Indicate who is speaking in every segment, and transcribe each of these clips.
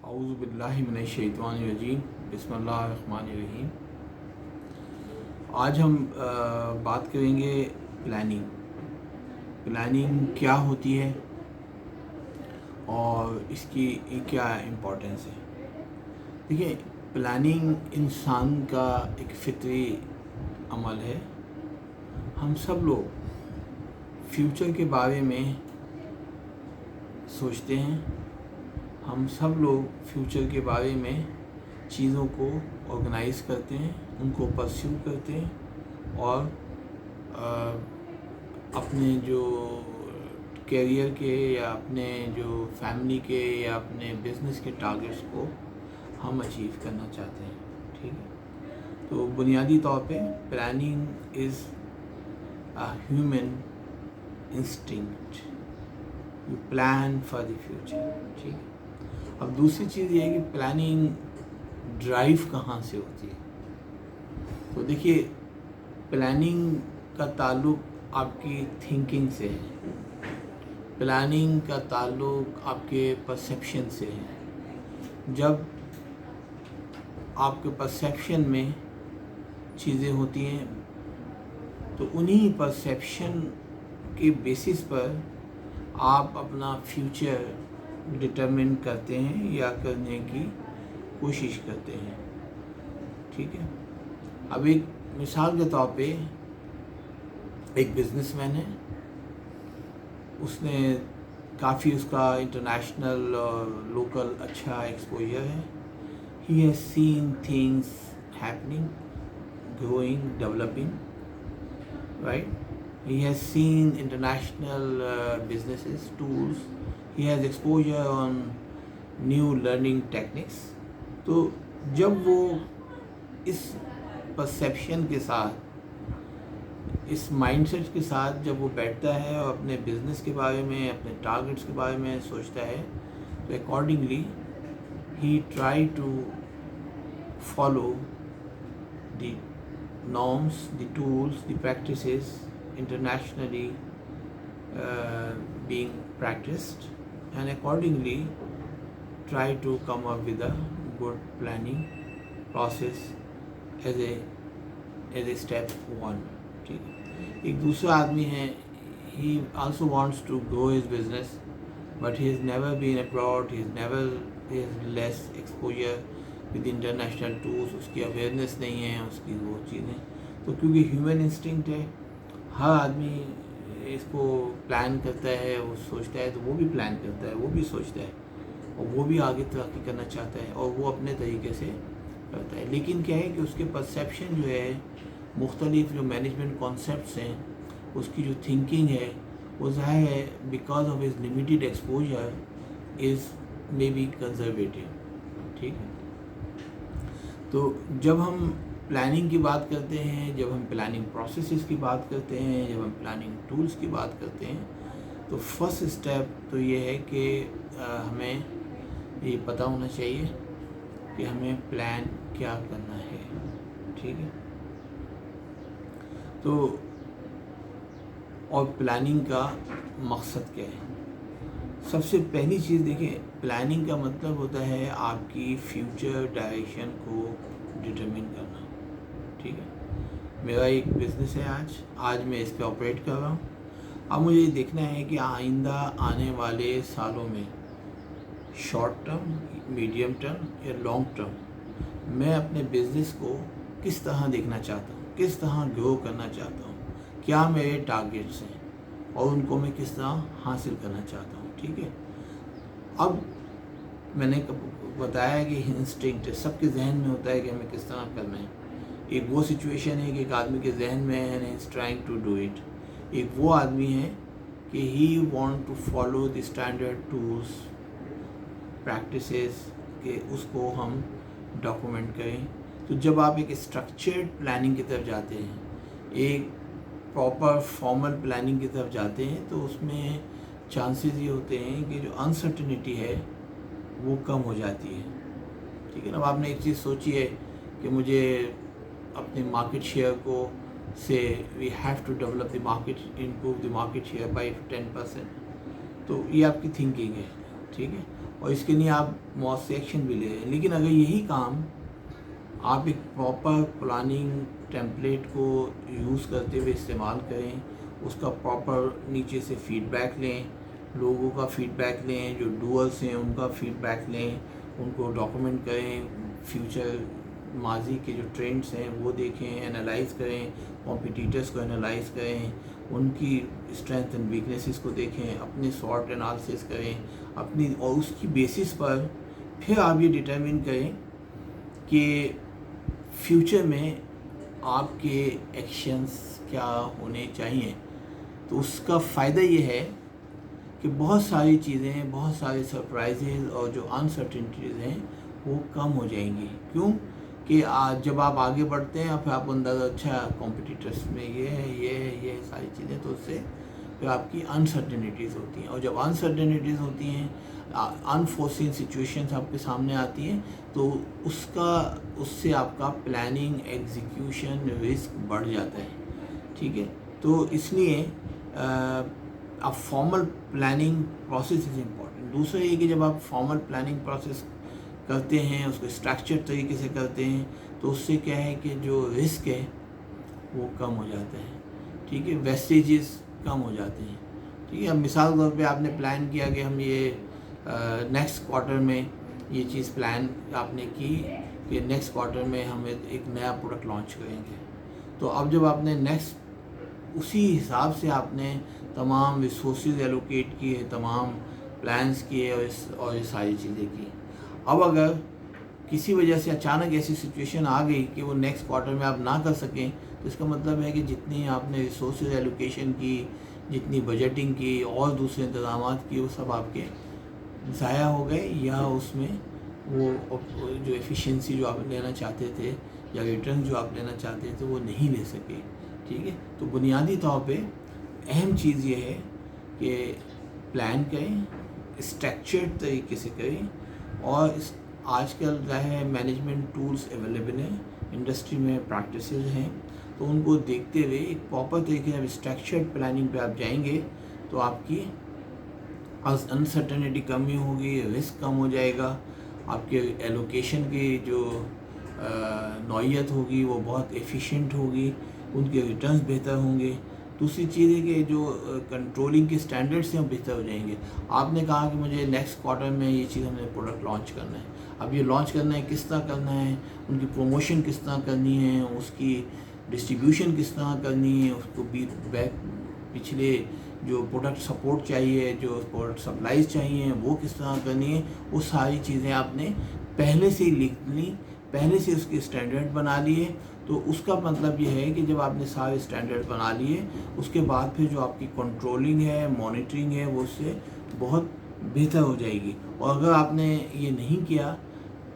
Speaker 1: اعوذ باللہ من الشیطان الرجیم بسم اللہ الرحمن الرحیم۔ آج ہم بات کریں گے پلاننگ کیا ہوتی ہے اور اس کی کیا امپورٹنس ہے۔ دیکھیں، پلاننگ انسان کا ایک فطری عمل ہے۔ ہم سب لوگ فیوچر کے بارے میں سوچتے ہیں، ہم سب لوگ فیوچر کے بارے میں چیزوں کو آرگنائز کرتے ہیں، ان کو پرسیو کرتے ہیں اور اپنے جو کیریئر کے یا اپنے جو فیملی کے یا اپنے بزنس کے ٹارگیٹس کو ہم اچیو کرنا چاہتے ہیں۔ ٹھیک ہے، تو بنیادی طور پہ planning is a human instinct, you plan for the future. ٹھیک ہے، اب دوسری چیز یہ ہے کہ پلاننگ ڈرائیو کہاں سے ہوتی ہے۔ تو دیکھیے، پلاننگ کا تعلق آپ کی تھنکنگ سے ہے، پلاننگ کا تعلق آپ کے پرسیپشن سے ہے۔ جب آپ کے پرسیپشن میں چیزیں ہوتی ہیں تو انہی پرسیپشن کے بیسس پر آپ اپنا فیوچر ڈٹرمن کرتے ہیں یا کرنے کی کوشش کرتے ہیں۔ ٹھیک ہے، اب ایک مثال کے طور پہ ایک بزنس مین ہے، اس نے کافی اس کا انٹرنیشنل اور لوکل اچھا ایکسپوجر ہے۔ He has seen things happening, growing, developing, right. He has seen international businesses, tools. He has exposure on new learning techniques. تو جب وہ اس پرسیپشن کے ساتھ، اس مائنڈ سیٹ کے ساتھ جب وہ بیٹھتا ہے اور اپنے بزنس کے بارے میں، اپنے ٹارگیٹس کے بارے میں سوچتا ہے، تو accordingly he try to follow the norms, the tools, the practices internationally being practiced, and accordingly try to come up with a good planning process as a step one. ٹھیک ہے، ایک دوسرا آدمی ہے، he also wants to grow his business but he has never been abroad, he has less exposure with international tools، اس کی awareness نہیں ہے اس کی وہ چیزیں۔ تو کیونکہ ہیومن انسٹنکٹ ہے، ہر آدمی اس کو پلان کرتا ہے، وہ سوچتا ہے تو وہ بھی پلان کرتا ہے، وہ بھی سوچتا ہے اور وہ بھی آگے ترقی کرنا چاہتا ہے اور وہ اپنے طریقے سے کرتا ہے۔ لیکن کیا ہے کہ اس کے پرسیپشن جو ہے، مختلف جو مینجمنٹ کانسیپٹس ہیں، اس کی جو تھنکنگ ہے، وہ ظاہر ہے because of his limited exposure is may be conservative. ٹھیک ہے، تو جب ہم پلاننگ کی بات کرتے ہیں، جب ہم پلاننگ پروسیسز کی بات کرتے ہیں، جب ہم پلاننگ ٹولز کی بات کرتے ہیں، تو فرسٹ اسٹیپ تو یہ ہے کہ ہمیں یہ پتہ ہونا چاہیے کہ ہمیں پلان کیا کرنا ہے۔ ٹھیک ہے، تو اور پلاننگ کا مقصد کیا ہے۔ سب سے پہلی چیز دیکھیں، پلاننگ کا مطلب ہوتا ہے آپ کی فیوچر ڈائریکشن کو ڈٹرمن کرنا۔ ٹھیک ہے، میرا ایک بزنس ہے، آج میں اس پہ آپریٹ کر رہا ہوں۔ اب مجھے یہ دیکھنا ہے کہ آئندہ آنے والے سالوں میں شارٹ ٹرم، میڈیم ٹرم یا لانگ ٹرم میں اپنے بزنس کو کس طرح دیکھنا چاہتا ہوں، کس طرح گرو کرنا چاہتا ہوں، کیا میرے ٹارگیٹس ہیں اور ان کو میں کس طرح حاصل کرنا چاہتا ہوں۔ ٹھیک ہے، اب میں نے بتایا کہ انسٹنکٹ سب کے ذہن میں ہوتا ہے کہ ہمیں کس طرح کرنا ہے۔ ایک وہ سچویشن ہے کہ ایک آدمی کے ذہن میں ہے and is trying to do it, ایک وہ آدمی ہے کہ he want to follow the standard tools practices کہ اس کو ہم ڈاکومنٹ کریں۔ تو جب آپ ایک اسٹرکچرڈ پلاننگ کی طرف جاتے ہیں، ایک پراپر فارمل پلاننگ کی طرف جاتے ہیں، تو اس میں چانسز یہ ہوتے ہیں کہ جو انسرٹنٹی ہے وہ کم ہو جاتی ہے۔ ٹھیک ہے نا، اب آپ نے ایک چیز سوچی ہے کہ مجھے اپنے مارکیٹ شیئر کو سے we have to develop the market, improve the market share by 10%، تو یہ آپ کی تھنکنگ ہے۔ ٹھیک ہے، اور اس کے لیے آپ بہت سے ایکشن بھی لے رہے ہیں. لیکن اگر یہی کام آپ ایک پراپر پلاننگ ٹیمپلیٹ کو یوز کرتے ہوئے استعمال کریں, اس کا پراپر نیچے سے فیڈ بیک لیں, لوگوں کا فیڈ بیک لیں, جو ڈوئرس ہیں ان کا فیڈ بیک لیں, ان کو ڈاکومنٹ کریں, فیوچر ماضی کے جو ٹرینڈس ہیں وہ دیکھیں, انالائز کریں, کمپٹیٹرس کو انالائز کریں, ان کی اسٹرینتھ اینڈ ویکنیسز کو دیکھیں, اپنے سوٹ انالسس کریں اپنی, اور اس کی بیسس پر پھر آپ یہ ڈٹرمن کریں کہ فیوچر میں آپ کے ایکشنز کیا ہونے چاہیے. تو اس کا فائدہ یہ ہے کہ بہت ساری چیزیں, بہت سارے سرپرائزز اور جو انسرٹنٹیز ہیں وہ کم ہو جائیں گی. کیوں کہ جب آپ آگے بڑھتے ہیں پھر آپ کو اندازہ اچھا کمپٹیٹرس میں یہ ہے, یہ ساری چیزیں, تو اس سے پھر آپ کی انسرٹنٹیز ہوتی ہیں, اور جب انسرٹنٹیز ہوتی ہیں, انفورسین سچویشنز آپ کے سامنے آتی ہیں, تو اس سے آپ کا پلاننگ ایگزیکیوشن رسک بڑھ جاتا ہے. ٹھیک ہے, تو اس لیے اب formal planning process is important. دوسرا یہ کہ جب آپ فارمل پلاننگ پروسیس کرتے ہیں, اس کو اسٹرکچر طریقے سے کرتے ہیں, تو اس سے کیا ہے کہ جو رسک ہے وہ کم ہو جاتا ہے. ٹھیک ہے, ویسٹیجز کم ہو جاتے ہیں. ٹھیک ہے, اب مثال کے طور پہ آپ نے پلان کیا کہ ہم یہ نیکسٹ کوارٹر میں یہ چیز پلان آپ نے کی کہ نیکسٹ کوارٹر میں ہم ایک نیا پروڈکٹ لانچ کریں گے. تو اب جب آپ نے اسی حساب سے آپ نے تمام ریسورسز ایلوکیٹ کیے, تمام پلانس کیے اور یہ ساری چیزیں کی. اب اگر کسی وجہ سے اچانک ایسی سچویشن آ گئی کہ وہ نیکسٹ کوارٹر میں آپ نہ کر سکیں, تو اس کا مطلب ہے کہ جتنی آپ نے ریسورسز ایلوکیشن کی, جتنی بجٹنگ کی اور دوسرے انتظامات کی, وہ سب آپ کے ضائع ہو گئے, یا اس میں وہ جو ایفیشینسی جو آپ لینا چاہتے تھے یا ریٹرن جو آپ لینا چاہتے تھے وہ نہیں لے سکے. ٹھیک ہے, تو بنیادی طور پہ اہم چیز یہ ہے کہ پلان کریں, اسٹرکچرڈ طریقے سے کریں, اور آج کل جو ہے مینجمنٹ ٹولز اویلیبل ہیں, انڈسٹری میں پریکٹسز ہیں, تو ان کو دیکھتے ہوئے ایک پراپر طریقے سے اسٹرکچرڈ پلاننگ پہ آپ جائیں گے تو آپ کی انسرٹنٹی کم ہی ہوگی, رسک کم ہو جائے گا, آپ کے ایلوکیشن کی جو نوعیت ہوگی وہ بہت ایفیشینٹ ہوگی, ان کے ریٹرنز بہتر ہوں گے. دوسری چیز ہے کہ جو کنٹرولنگ کے اسٹینڈرڈس ہیں وہ بہتر ہو جائیں گے. آپ نے کہا کہ مجھے نیکسٹ کوارٹر میں یہ چیز ہم نے پروڈکٹ لانچ کرنا ہے. اب یہ لانچ کرنا ہے, کس طرح کرنا ہے, ان کی پروموشن کس طرح کرنی ہے, اس کی ڈسٹریبیوشن کس طرح کرنی ہے, اس کو پچھلے جو پروڈکٹ سپورٹ چاہیے, جو پروڈکٹ سپلائیز چاہیے وہ کس طرح کرنی ہے, وہ ساری چیزیں آپ نے پہلے سے ہی لکھ لی, پہلے سے اس کے اسٹینڈرڈ بنا لیے. تو اس کا مطلب یہ ہے کہ جب آپ نے سارے اسٹینڈرڈ بنا لیے, اس کے بعد پھر جو آپ کی کنٹرولنگ ہے, مانیٹرنگ ہے, وہ اس سے بہت بہتر ہو جائے گی. اور اگر آپ نے یہ نہیں کیا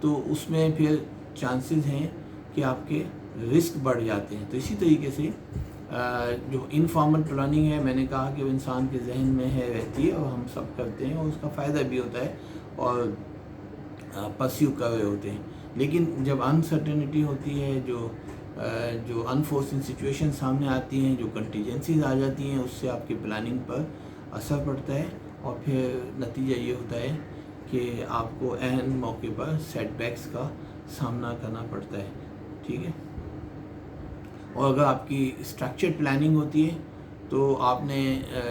Speaker 1: تو اس میں پھر چانسز ہیں کہ آپ کے رسک بڑھ جاتے ہیں. تو اسی طریقے سے جو انفارمل پلاننگ ہے, میں نے کہا کہ وہ انسان کے ذہن میں رہتی ہے, اور ہم سب کرتے ہیں, اور اس کا فائدہ بھی ہوتا ہے اور پرسیو کر رہے ہوتے ہیں. لیکن جب انسرٹنٹی ہوتی ہے, جو انفورسن سچویشن سامنے آتی ہیں, جو کنٹیجنسیز آ جاتی ہیں, اس سے آپ کی پلاننگ پر اثر پڑتا ہے, اور پھر نتیجہ یہ ہوتا ہے کہ آپ کو عین موقع پر سیٹ بیکس کا سامنا کرنا پڑتا ہے. ٹھیک ہے, اور اگر آپ کی اسٹرکچرڈ پلاننگ ہوتی ہے تو آپ نے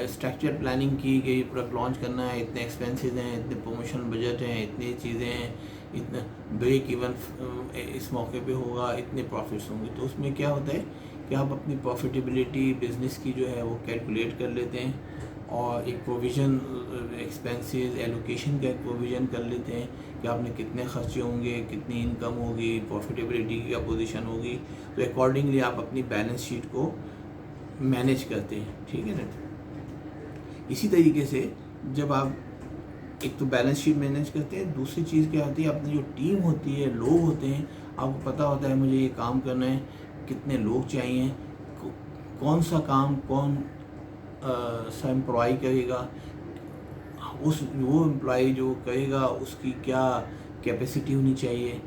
Speaker 1: اسٹرکچرڈ پلاننگ کی کہ یہ پروڈکٹ لانچ کرنا ہے, اتنے ایکسپینسز ہیں, اتنے پروموشن بجٹ ہیں, اتنی چیزیں ہیں, اتنا بریک ایون اس موقع پہ ہوگا, اتنے پروفٹس ہوں گے. تو اس میں کیا ہوتا ہے کہ آپ اپنی پروفیٹیبلٹی بزنس کی جو ہے وہ کیلکولیٹ کر لیتے ہیں, اور ایک پروویژن ایکسپینسز ایلوکیشن کا ایک پروویژن کر لیتے ہیں کہ آپ نے کتنے خرچے ہوں گے, کتنی انکم ہوگی, پروفیٹیبلٹی کی کیا پوزیشن ہوگی. تو اکارڈنگلی آپ اپنی بیلنس شیٹ کو مینیج کرتے ہیں. ٹھیک ہے نا. اسی طریقے سے جب آپ ایک تو بیلنس شیٹ مینیج کرتے ہیں, دوسری چیز کیا ہوتی ہے, اپنی جو ٹیم ہوتی ہے, لوگ ہوتے ہیں, آپ کو پتہ ہوتا ہے مجھے یہ کام کرنا ہے, کتنے لوگ چاہیے, کون سا کام کون سا امپلائی کرے گا, وہ امپلائی جو کرے گا اس کی کیا کیپیسٹی ہونی چاہیے,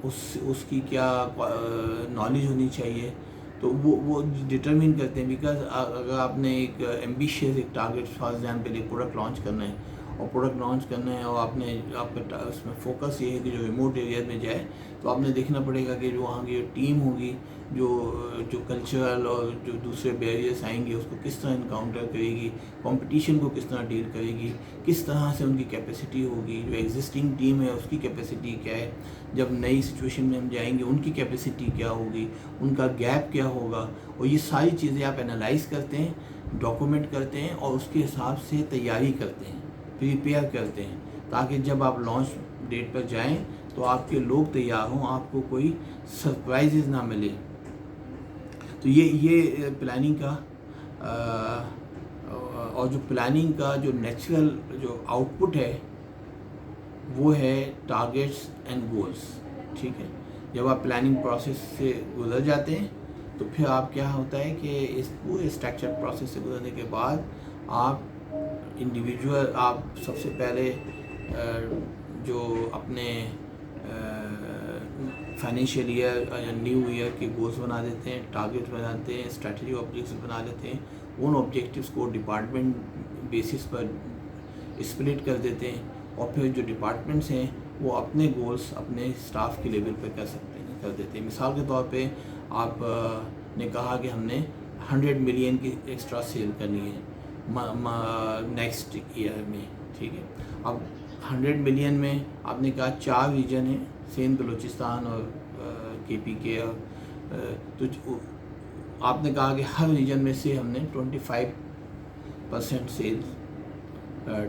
Speaker 1: اس کی کیا نالج ہونی چاہیے. تو وہ ڈٹرمن کرتے ہیں. بیکاز اگر آپ نے ایک ایمبیشیس ایک ٹارگیٹ فار ایگزامپل ایک پروڈکٹ لانچ کرنا ہے, اور پروڈکٹ لانچ کرنا ہے اور آپ کا اس میں فوکس یہ ہے کہ جو ریموٹ ایریا میں جائے تو آپ نے دیکھنا پڑے گا کہ جو وہاں کی جو ٹیم ہوگی جو کلچرل اور جو دوسرے بیریئرس آئیں گے اس کو کس طرح انکاؤنٹر کرے گی، کمپٹیشن کو کس طرح ڈیل کرے گی، کس طرح سے ان کی کیپیسٹی ہوگی، جو ایگزسٹنگ ٹیم ہے اس کی کیپیسٹی کیا ہے، جب نئی سچویشن میں ہم جائیں گے ان کی کیپیسٹی کیا ہوگی، ان کا گیپ کیا ہوگا، اور یہ ساری چیزیں آپ انالائز کرتے ہیں، ڈاکومنٹ کرتے ہیں اور اس کے حساب سے تیاری کرتے ہیں، پریپیئر کرتے ہیں، تاکہ جب آپ لانچ ڈیٹ پر جائیں تو آپ کے لوگ تیار ہوں، آپ کو کوئی سرپرائزز نہ ملے۔ تو یہ پلاننگ کا اور جو پلاننگ کا جو نیچرل جو آؤٹ پٹ ہے وہ ہے ٹارگیٹس اینڈ گولس، ٹھیک ہے۔ جب آپ پلاننگ پروسیس سے گزر جاتے ہیں تو پھر آپ کیا ہوتا ہے کہ اس پورے اسٹرکچر پروسیس سے گزرنے کے بعد آپ انڈیویجول آپ سب سے پہلے جو اپنے فائنینشیل ایئر یا نیو ایئر کے گولز بنا دیتے ہیں، ٹارگیٹ بناتے ہیں، اسٹریٹجی آبجیکٹس بنا لیتے ہیں، ان آبجیکٹیوس کو ڈپارٹمنٹ بیسس پر اسپلٹ کر دیتے ہیں، اور پھر جو ڈپارٹمنٹس ہیں وہ اپنے گولز اپنے اسٹاف کے لیول پہ کر دیتے ہیں۔ مثال کے طور پہ آپ نے کہا کہ ہم نے 100 ملین کی ایکسٹرا سیل کرنی ہے نیکسٹ ایئر میں، ٹھیک ہے۔ اب 100 ملین میں آپ نے کہا 4 ریجن ہیں، سندھ، بلوچستان اور KPK، تو آپ نے کہا کہ ہر ریجن میں سے ہم نے 25% سیلز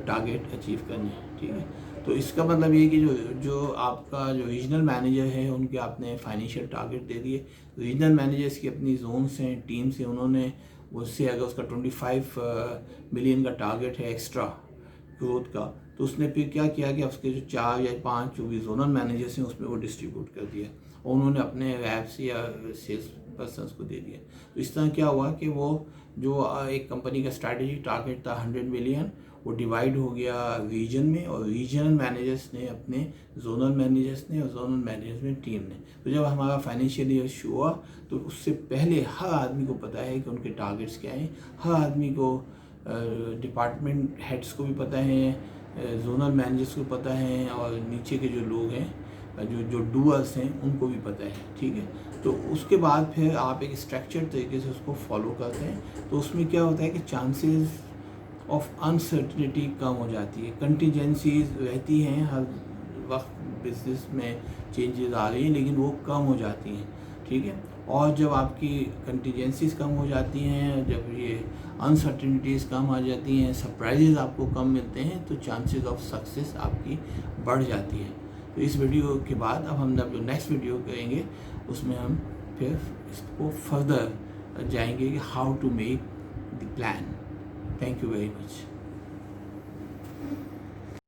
Speaker 1: ٹارگیٹ اچیو کرنی ہے، ٹھیک ہے۔ تو اس کا مطلب یہ ہے کہ جو آپ کا جو ریجنل مینیجر ہے ان کے آپ نے فائنینشیل ٹارگیٹ دے دیے، ریجنل مینیجرس کی اپنی زونس ہیں، ٹیمس ہیں، انہوں نے اس سے اگر اس کا 25 ملین کا ٹارگیٹ ہے ایکسٹرا گروتھ کا، تو اس نے پھر کیا کیا کہ اس کے جو 4 یا 5 جو بھی زونل مینیجرس ہیں اس میں وہ ڈسٹریبیوٹ کر دیا اور انہوں نے اپنے ریپس یا سیلس پرسنس کو دے دیا۔ تو اس طرح کیا ہوا کہ وہ جو ایک کمپنی کا اسٹریٹجک ٹارگیٹ تھا 100 ملین، وہ ڈیوائیڈ ہو گیا ریجن میں، اور ریجنل مینیجرس نے اپنے زونل مینیجرس نے، اور زونل مینیجرس میں ٹیم نے۔ تو جب ہمارا فائنینشیل ایئر شروع ہوا تو اس سے پہلے ہر آدمی کو پتہ ہے کہ ان کے ٹارگیٹس کیا ہیں، ہر آدمی کو ڈپارٹمنٹ ہیڈس کو بھی پتہ ہے، زونل مینیجرس کو پتہ ہے، اور نیچے کے جو لوگ ہیں جو ڈوئرس ہیں ان کو بھی پتہ ہے، ٹھیک ہے۔ تو اس کے بعد پھر آپ ایک اسٹرکچر طریقے سے اس کو فالو کرتے ہیں، تو اس میں کیا ہوتا ہے کہ چانسز آف انسرٹنٹی کم ہو جاتی ہے، کنٹیجنسیز رہتی ہیں، ہر وقت بزنس میں چینجز آ رہی ہیں لیکن وہ کم ہو جاتی ہیں، ٹھیک ہے۔ اور جب آپ کی کنٹیجنسیز کم ہو جاتی ہیں، جب یہ انسرٹنٹیز کم آ جاتی ہیں، سرپرائزز آپ کو کم ملتے ہیں، تو چانسز آف سکسیس آپ کی بڑھ جاتی ہے۔ تو اس ویڈیو کے بعد اب ہم جو نیکسٹ ویڈیو کریں گے اس میں ہم پھر اس کو فردر جائیں گے کہ how to make the plan. Thank you very much.